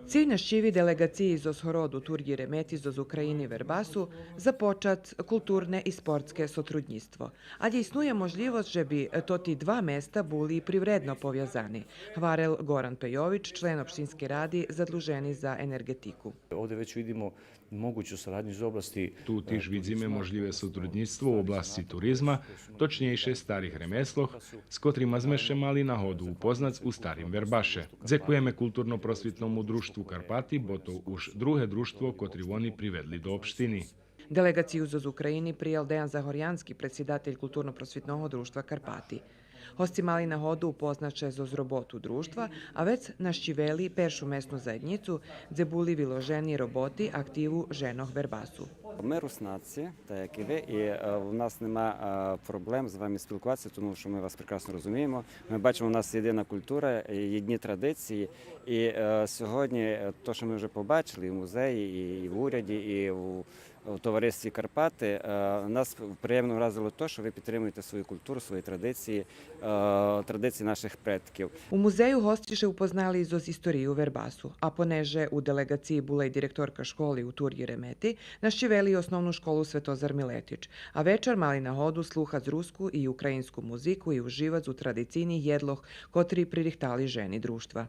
Cilj naščivi delegaciji zo shorodu Turgi Remeti zo z Ukrajini Verbasu započat kulturne i sportske sotrudnjstvo. A djejsnuje možljivost, že bi to ti dva mesta buli privredno povjazani. Hvarel Goran Pejović, člen opštinske radi zadluženi za energetiku. Ovdje već vidimo moguću saradnju iz oblasti. Tu tiž vidzime možljive sotrudnictvo u oblasti turizma, točnejše starih remesloh, s kotrima zmeše mali na hodu upoznac u starim Verbaše. Dzekujeme kulturno-prosvitnomu društvu Karpati, bo to už druge društvo kotri oni privedli do opštini. Delegaciju z Ukrajini prijel Dejan Zahorjanski, predsjedatelj Kulturno-prosvitnog društva Karpati. Hosci mali na hodu upoznače zoz robotu društva, a već naščiveli peršu mesnu zajednicu, gdje buli viloženi roboti aktivu ženog Verbasu. Ми руснації, так як і ви, і в нас нема проблем з вами спілкуватися, тому що ми вас прекрасно розуміємо. Ми бачимо, у нас єдина культура, єдні традиції. І сьогодні те, що ми вже побачили і в музеї, і в уряді, і в товаристві Карпати, нас приємно вразило те, що ви підтримуєте свою культуру, свої традиції, традиції наших предків. U muzeju hostiše upoznali zoz istoriju Verbasu, a poneže u delegaciji bula i direktorka školi u Turgi Remeti, naščiveli osnovnu školu Svetozar Miletić, a večer mali na hodu sluhac rusku i ukrajinsku muziku i uživac u tradicijnih jedloh kotri pririhtali ženi društva.